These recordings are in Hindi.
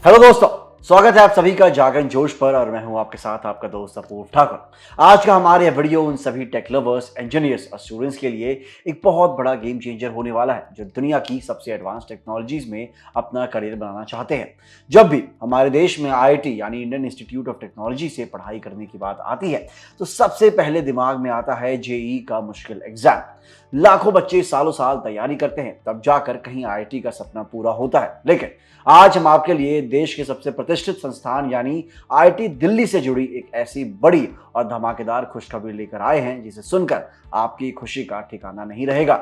हेलो दोस्तों, स्वागत है आप सभी का जागरण जोश पर और मैं हूं आपके साथ आपका दोस्त अपूर्व ठाकुर। आज का हमारा यह वीडियो उन सभी टेक लवर्स, इंजीनियर्स और स्टूडेंट्स के लिए एक बहुत बड़ा गेम चेंजर होने वाला है जो दुनिया की सबसे एडवांस टेक्नोलॉजीज में अपना करियर बनाना चाहते हैं। जब भी हमारे देश में आईआईटी यानी इंडियन इंस्टीट्यूट ऑफ टेक्नोलॉजी से पढ़ाई करने की बात आती है तो सबसे पहले दिमाग में आता है जेईई का मुश्किल एग्जाम। लाखों बच्चे सालों साल तैयारी करते हैं, तब जाकर कहीं आईआईटी का सपना पूरा होता है। लेकिन आज हम आपके लिए देश के सबसे प्रतिष्ठित संस्थान यानी आईआईटी दिल्ली से जुड़ी एक ऐसी बड़ी और धमाकेदार खुशखबरी लेकर आए हैं जिसे सुनकर आपकी खुशी का ठिकाना नहीं रहेगा।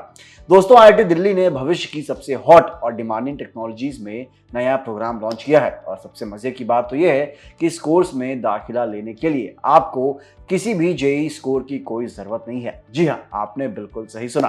दोस्तों, आईआईटी दिल्ली ने भविष्य की सबसे हॉट और डिमांडिंग टेक्नोलॉजीज में नया प्रोग्राम लॉन्च किया है और सबसे मजे की बात तो यह है कि इस कोर्स में दाखिला लेने के लिए आपको किसी भी जेईई स्कोर की कोई जरूरत नहीं है। जी हाँ, आपने बिल्कुल सही सुना।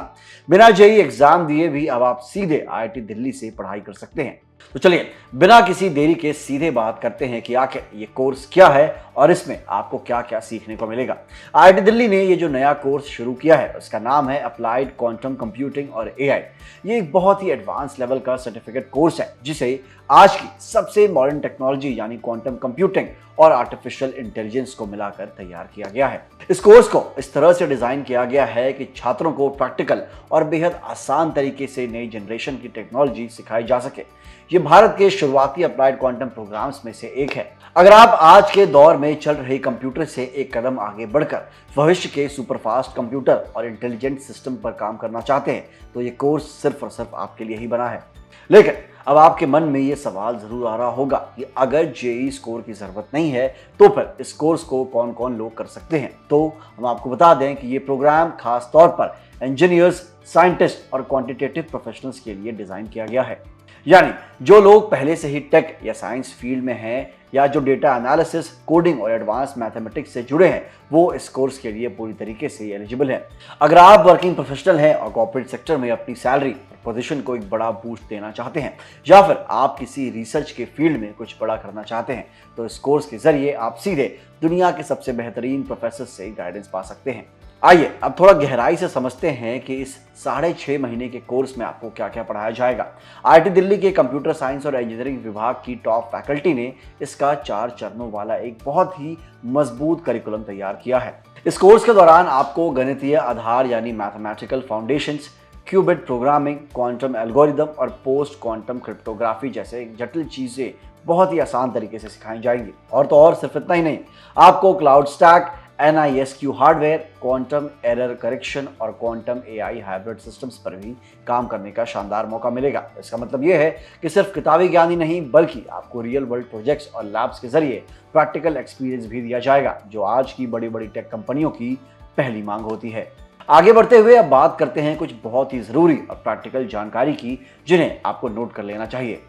बिना जेईई एग्जाम दिए भी अब आप सीधे आईआईटी दिल्ली से पढ़ाई कर सकते हैं। तो चलिए बिना किसी देरी के सीधे बात करते हैं कि आखिर ये कोर्स क्या है और इसमें आपको क्या क्या सीखने को मिलेगा। आईआईटी दिल्ली ने ये जो नया कोर्स शुरू किया है उसका नाम है अप्लाइड क्वांटम कंप्यूटिंग और एआई। ये एक बहुत ही एडवांस लेवल का सर्टिफिकेट कोर्स है जिसे आज की सबसे मॉडर्न टेक्नोलॉजी यानी क्वांटम कंप्यूटिंग और आर्टिफिशियल इंटेलिजेंस को मिलाकर तैयार किया गया है। इस कोर्स को इस तरह से डिजाइन किया गया है कि छात्रों को प्रैक्टिकल और बेहद आसान तरीके से नई जनरेशन की टेक्नोलॉजी सिखाई जा सके। ये भारत के शुरुआती अप्लाइड क्वांटम प्रोग्राम्स में से एक है। अगर आप आज के दौर में चल रहे कंप्यूटर से एक कदम आगे बढ़कर भविष्य के सुपरफास्ट कंप्यूटर और इंटेलिजेंट सिस्टम पर काम करना चाहते हैं तो ये कोर्स सिर्फ और सिर्फ आपके लिए ही बना है। लेकिन अब आपके मन में ये सवाल जरूर आ रहा होगा कि अगर जेईई स्कोर की जरूरत नहीं है तो फिर इस कोर्स को कौन कौन लोग कर सकते हैं। तो हम आपको बता दें कि ये प्रोग्राम खास तौर पर इंजीनियर्स, साइंटिस्ट और क्वांटिटेटिव प्रोफेशनल्स के लिए डिजाइन किया गया है। यानी जो लोग पहले से ही टेक या साइंस फील्ड में हैं या जो डेटा एनालिसिस, कोडिंग और एडवांस मैथमेटिक्स से जुड़े हैं वो इस कोर्स के लिए पूरी तरीके से एलिजिबल हैं। अगर आप वर्किंग प्रोफेशनल हैं और कॉर्पोरेट सेक्टर में अपनी सैलरी और पोजीशन को एक बड़ा बूस्ट देना चाहते हैं या फिर आप किसी रिसर्च के फील्ड में कुछ बड़ा करना चाहते हैं तो इस कोर्स के जरिए आप सीधे दुनिया के सबसे बेहतरीन प्रोफेसर से गाइडेंस पा सकते हैं। आइए अब थोड़ा गहराई से समझते हैं कि इस 6.5 महीने के कोर्स में आपको क्या क्या पढ़ाया जाएगा। आईआईटी दिल्ली के कंप्यूटर साइंस और इंजीनियरिंग विभाग की टॉप फैकल्टी ने इसका 4 चरणों वाला एक बहुत ही मजबूत करिकुलम तैयार किया है। इस कोर्स के दौरान आपको गणितीय आधार यानी mathematical foundations, qubit programming, quantum algorithm और पोस्ट क्वांटम क्रिप्टोग्राफी जैसे जटिल चीजें बहुत ही आसान तरीके से सिखाई जाएंगी। और तो और सिर्फ इतना ही नहीं, आपको cloud stack, NISQ hardware, quantum error correction और क्वांटम AI हाइब्रिड सिस्टम्स पर भी काम करने का शानदार मौका मिलेगा। इसका मतलब यह है कि सिर्फ किताबी ज्ञान ही नहीं बल्कि आपको रियल वर्ल्ड प्रोजेक्ट्स और लैब्स के जरिए प्रैक्टिकल एक्सपीरियंस भी दिया जाएगा जो आज की बड़ी बड़ी टेक कंपनियों की पहली मांग होती है। आगे बढ़ते हुए अब बात करते हैं कुछ बहुत ही जरूरी और प्रैक्टिकल जानकारी की जिन्हें आपको नोट कर लेना चाहिए।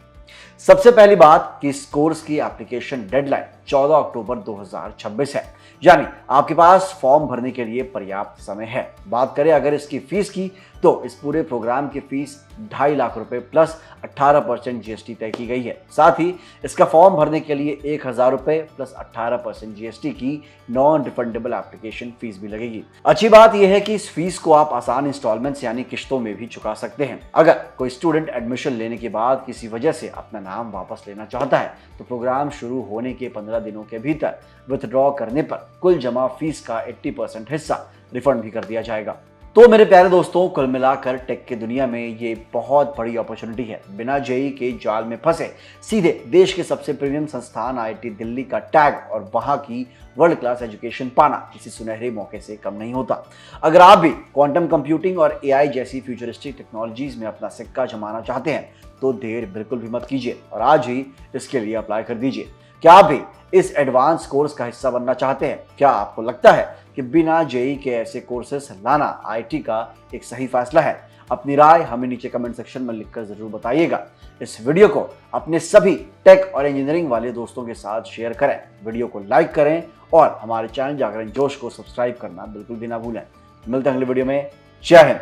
सबसे पहली बात कि इस कोर्स की एप्लीकेशन डेडलाइन 14 अक्टूबर 2026 है, यानी आपके पास फॉर्म भरने के लिए पर्याप्त समय है। बात करें अगर इसकी फीस की तो इस पूरे प्रोग्राम की फीस 2.5 लाख रुपए प्लस 18% जीएसटी तय की गई है। साथ ही इसका फॉर्म भरने के लिए 1,000 रुपए प्लस 18% जीएसटी की नॉन रिफंडेबल एप्लीकेशन फीस भी लगेगी। अच्छी बात यह है कि इस फीस को आप आसान इंस्टॉलमेंट्स यानी किश्तों में भी चुका सकते हैं। अगर कोई स्टूडेंट एडमिशन लेने के बाद किसी वजह से अपना नाम वापस लेना चाहता है तो प्रोग्राम शुरू होने के 15 दिनों के भीतर विथड्रॉ करने पर कुल जमा फीस का 80% हिस्सा रिफंड भी कर दिया जाएगा। तो मेरे प्यारे दोस्तों, कुल मिलाकर टेक की दुनिया में ये बहुत बड़ी अपॉर्चुनिटी है। बिना जेईई के जाल में फंसे सीधे देश के सबसे प्रीमियम संस्थान आईआईटी दिल्ली का टैग और वहां की वर्ल्ड क्लास एजुकेशन पाना किसी सुनहरे मौके से कम नहीं होता। अगर आप भी क्वांटम कंप्यूटिंग और एआई जैसी फ्यूचरिस्टिक टेक्नोलॉजीज में अपना सिक्का जमाना चाहते हैं तो देर बिल्कुल भी मत कीजिए और आज ही इसके लिए अप्लाई कर दीजिए। क्या आप भी इस एडवांस कोर्स का हिस्सा बनना चाहते हैं? क्या आपको लगता है कि बिना जेईई के ऐसे कोर्सेस लाना आईआईटी का एक सही फैसला है? अपनी राय हमें नीचे कमेंट सेक्शन में लिखकर जरूर बताइएगा। इस वीडियो को अपने सभी टेक और इंजीनियरिंग वाले दोस्तों के साथ शेयर करें, वीडियो को लाइक करें और हमारे चैनल जागरण जोश को सब्सक्राइब करना बिल्कुल भी ना भूलें। मिलते हैं अगले वीडियो में। जय हिंद।